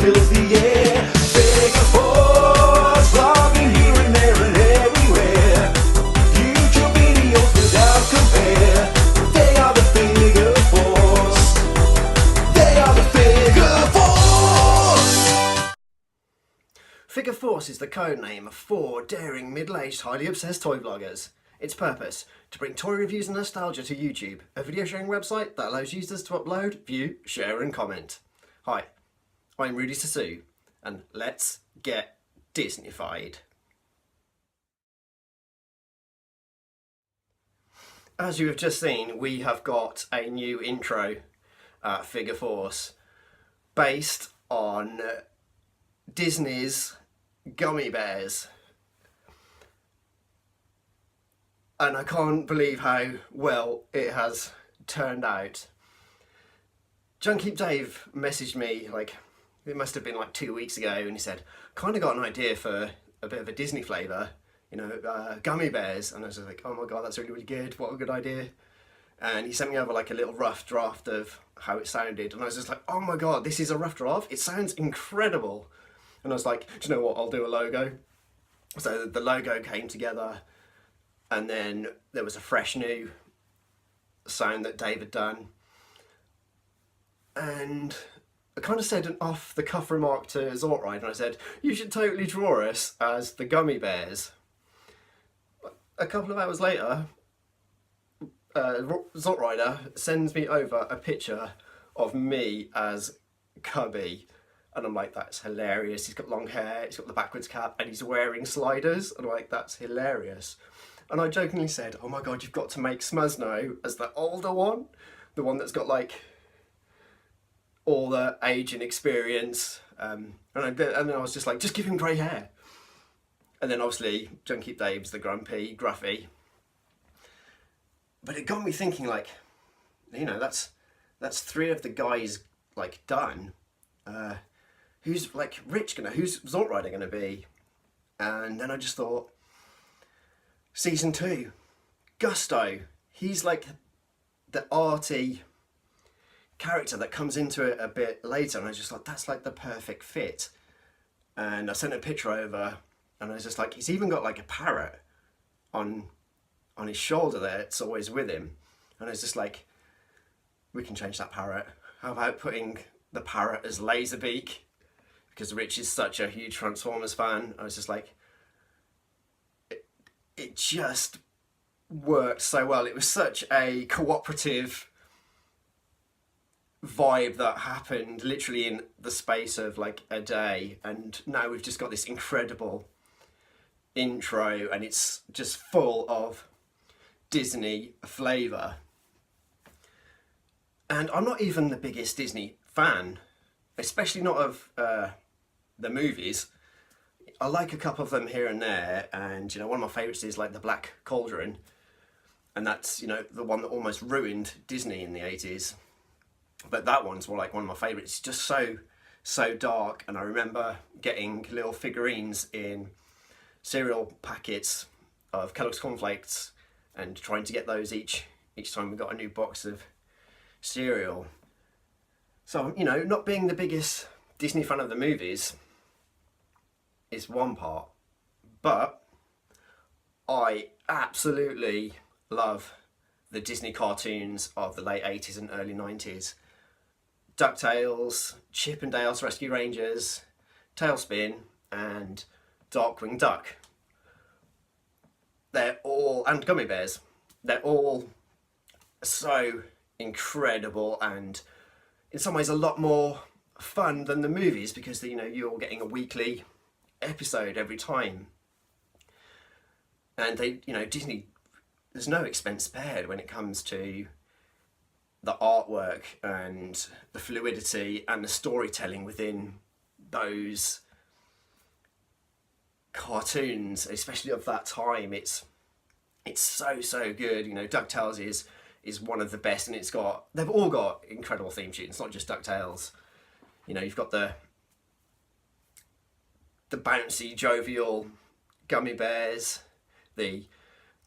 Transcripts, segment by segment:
fills the air. Figure Force, vlogging here and there and everywhere. YouTube videos without compare. They are the Figure Force. They are the Figure Force. Figure Force is the code name of 4 daring, middle-aged, highly obsessed toy vloggers. Its purpose, to bring toy reviews and nostalgia to YouTube, a video sharing website that allows users to upload, view, share and comment. Hi, I'm Rudy Zissou, and let's get Disneyfied. As you have just seen, we have got a new intro at Figure Force based on Disney's Gummy Bears. And I can't believe how well it has turned out. Junkheap Dave messaged me, like, it must have been like 2 weeks ago, and he said, kind of got an idea for a bit of a Disney flavour, you know, Gummy Bears. And I was just like, oh my god, that's really, really good, what a good idea. And he sent me over like a little rough draft of how it sounded, and I was just like, oh my god, this is a rough draft? It sounds incredible. And I was like, do you know what, I'll do a logo. So the logo came together, and then there was a fresh new sound that Dave had done. And I kind of said an off-the-cuff remark to Xortrider, and I said, you should totally draw us as the Gummy Bears. A couple of hours later, Xortrider sends me over a picture of me as Cubby. And I'm like, that's hilarious. He's got long hair, he's got the backwards cap, and he's wearing sliders. And I'm like, that's hilarious. And I jokingly said, oh my god, you've got to make SMSNO as the older one. The one that's got like all the age and experience. And then I was just like, just give him grey hair. And then obviously Junkheap Dave's the grumpy, gruffy. But it got me thinking, like, you know, that's 3 of the guys like done. Who's like Rich who's Xortrider gonna be? And then I just thought, season 2, Gusto. He's like the arty character that comes into it a bit later, and I just thought that's like the perfect fit. And I sent a picture over, and I was just like, he's even got like a parrot on his shoulder there. It's always with him, and I was just like, we can change that parrot. How about putting the parrot as Laserbeak? Because Rich is such a huge Transformers fan. I was just like, it just worked so well. It was such a cooperative vibe that happened literally in the space of like a day, and now we've just got this incredible intro, and it's just full of Disney flavour. And I'm not even the biggest Disney fan, especially not of the movies. I like a couple of them here and there, and you know, one of my favourites is like The Black Cauldron, and that's, you know, the one that almost ruined Disney in the 80s. But that one's more like one of my favourites. It's just so dark, and I remember getting little figurines in cereal packets of Kellogg's cornflakes and trying to get those each time we got a new box of cereal. So, you know, not being the biggest Disney fan of the movies is one part, but I absolutely love the Disney cartoons of the late 80s and early 90s. DuckTales, Chip and Dale's Rescue Rangers, Tailspin, and Darkwing Duck. They're all, and Gummy Bears, they're all so incredible, and in some ways a lot more fun than the movies, because, you know, you're getting a weekly episode every time. And they, you know, Disney, there's no expense spared when it comes to the artwork and the fluidity and the storytelling within those cartoons, especially of that time. It's so good. You know, DuckTales is one of the best, and they've all got incredible theme tunes. It's not just DuckTales. You know, you've got the bouncy, jovial Gummy Bears, the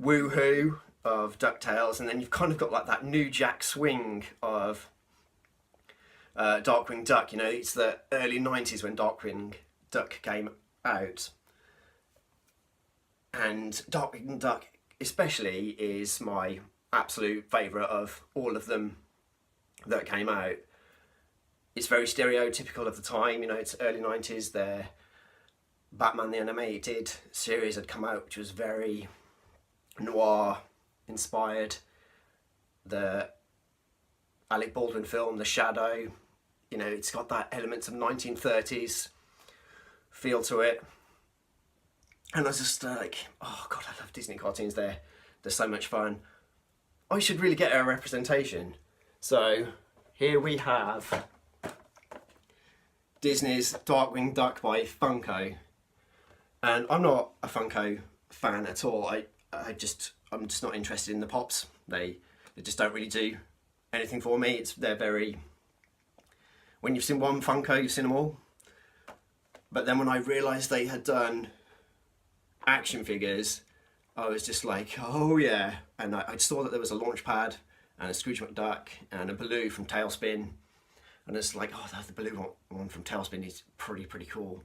woohoo of DuckTales, and then you've kind of got like that New Jack Swing of Darkwing Duck. You know, it's the early 90s when Darkwing Duck came out. And Darkwing Duck especially is my absolute favourite of all of them that came out. It's very stereotypical of the time, you know, it's early 90s. Their Batman the Animated series had come out, which was very noir inspired. The Alec Baldwin film, The Shadow, you know, it's got that elements of 1930s feel to it. And I was just like, oh God, I love Disney cartoons. They're so much fun. I should really get a representation. So here we have Disney's Darkwing Duck by Funko. And I'm not a Funko fan at all. I'm just not interested in the pops. They just don't really do anything for me. They're very, when you've seen one Funko, you've seen them all. But then when I realised they had done action figures, I was just like, oh yeah. And I saw that there was a launch pad and a Scrooge McDuck and a Baloo from Tailspin. And it's like, oh, the Baloo one from Tailspin is pretty cool.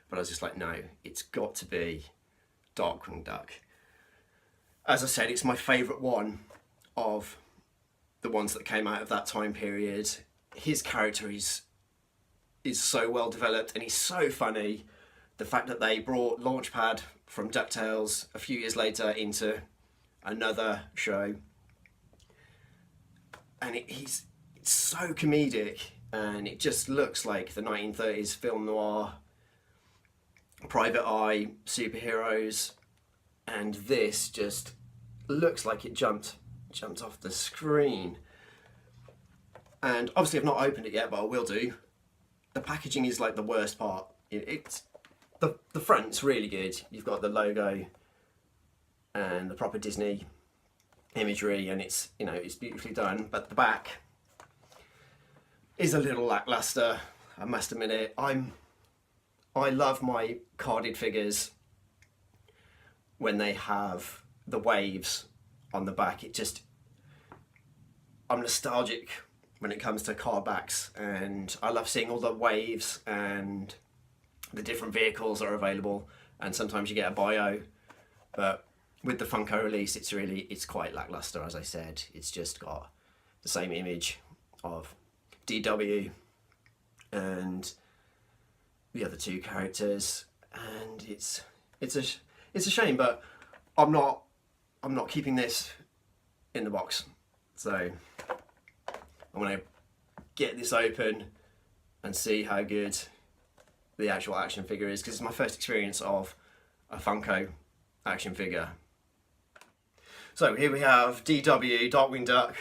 But I was just like, no, it's got to be Darkwing Duck. As I said, it's my favourite one of the ones that came out of that time period. His character is so well developed and he's so funny. The fact that they brought Launchpad from DuckTales a few years later into another show, and it's so comedic, and it just looks like the 1930s film noir, private eye superheroes, and this just looks like it jumped off the screen. And obviously I've not opened it yet, but I will do. The packaging is like the worst part. It's the front's really good. You've got the logo and the proper Disney imagery, and it's, you know, it's beautifully done. But the back is a little lackluster, I must admit it. I love my carded figures when they have the waves on the back. I'm nostalgic when it comes to card backs, and I love seeing all the waves and the different vehicles that are available, and sometimes you get a bio. But with the Funko release, it's quite lackluster, as I said. It's just got the same image of DW and the other two characters, and it's a shame. But I'm not keeping this in the box, so I'm gonna get this open and see how good the actual action figure is, because it's my first experience of a Funko action figure. So here we have DW, Darkwing Duck,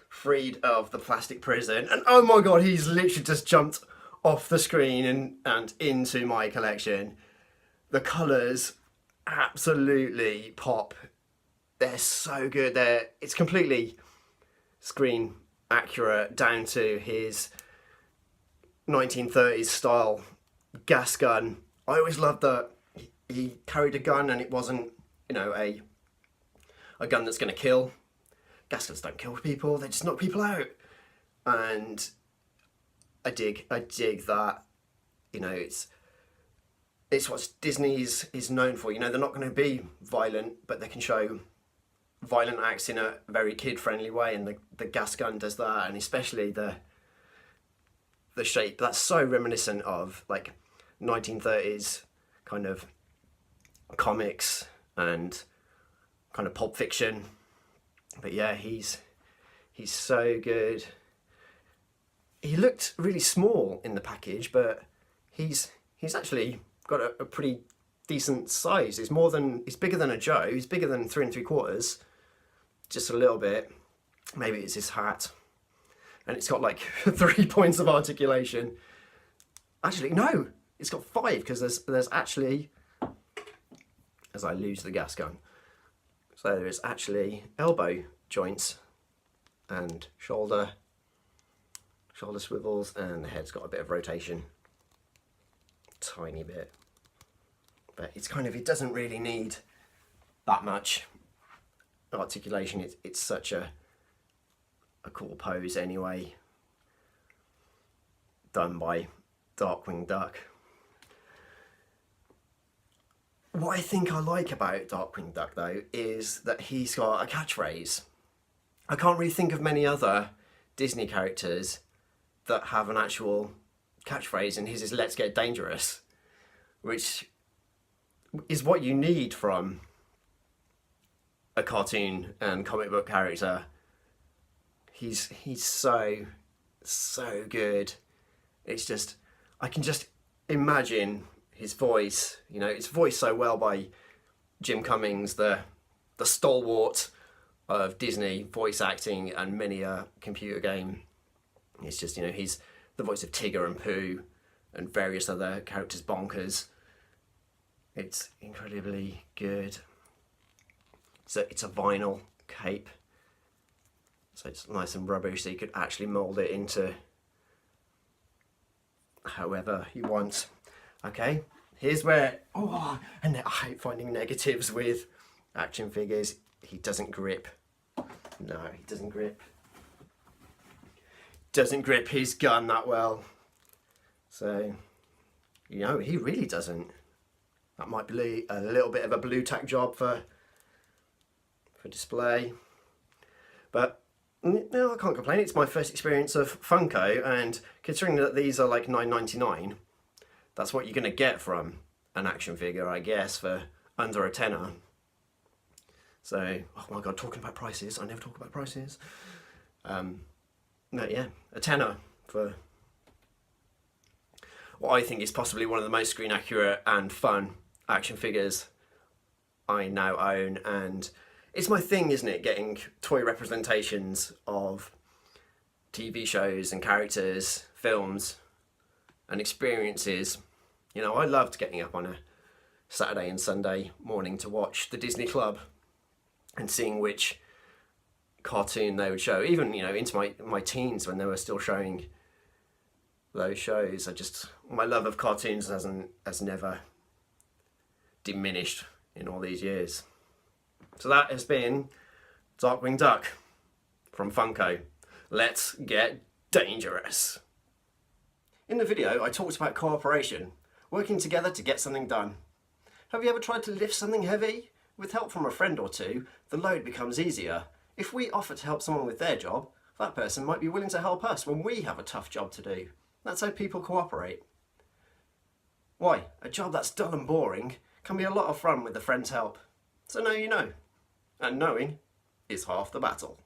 freed of the plastic prison, and oh my god, he's literally just jumped off the screen and into my collection. The colours absolutely pop. They're so good. It's completely screen accurate down to his 1930s style gas gun. I always loved that he carried a gun and it wasn't, you know, a gun that's going to kill. Gas guns don't kill people, they just knock people out. And I dig that. You know, it's what Disney's is known for. You know, they're not going to be violent, but they can show violent acts in a very kid-friendly way, and the gas gun does that. And especially the shape, that's so reminiscent of like 1930s kind of comics and kind of Pulp Fiction. But yeah, he's so good. He looked really small in the package, but he's actually got a pretty decent size. He's bigger than a Joe. He's bigger than 3 3/4, just a little bit. Maybe it's his hat, and it's got like 3 points of articulation. Actually, no, it's got 5, because there's actually, as I lose the gas gun, so there is actually elbow joints and shoulder swivels, and the head's got a bit of rotation, tiny bit. But it's kind of, it doesn't really need that much articulation. It's such a cool pose anyway. done by Darkwing Duck. What I think I like about Darkwing Duck though is that he's got a catchphrase. I can't really think of many other Disney characters that have an actual catchphrase, and his is "Let's get dangerous," which is what you need from a cartoon and comic book character. He's so good. It's just, I can just imagine his voice, you know, it's voiced so well by Jim Cummings, the stalwart of Disney voice acting and many a computer game. It's just, you know, he's the voice of Tigger and Pooh and various other characters, Bonkers. It's incredibly good. So it's a vinyl cape, so it's nice and rubbery, so you could actually mould it into however you want. Okay, here's where, and I hate finding negatives with action figures. He doesn't grip. No, he doesn't grip. Doesn't grip his gun that well. So, you know, he really doesn't. That might be a little bit of a blue tack job for display. But no, I can't complain. It's my first experience of Funko, and considering that these are like $9.99, that's what you're going to get from an action figure, I guess, for under a tenner. So, oh my god, talking about prices. I never talk about prices. But yeah, a tenner for what I think is possibly one of the most screen accurate and fun action figures I now own. And it's my thing, isn't it, getting toy representations of TV shows and characters, films and experiences. You know, I loved getting up on a Saturday and Sunday morning to watch the Disney Club and seeing which cartoon they would show. Even, you know, into my teens when they were still showing those shows. My love of cartoons has never diminished in all these years. So that has been Darkwing Duck from Funko. Let's get dangerous. In the video, I talked about cooperation, working together to get something done. Have you ever tried to lift something heavy? With help from a friend or two, the load becomes easier. If we offer to help someone with their job, that person might be willing to help us when we have a tough job to do. That's how people cooperate. Why? A job that's dull and boring can be a lot of fun with a friend's help. So now you know. And knowing is half the battle.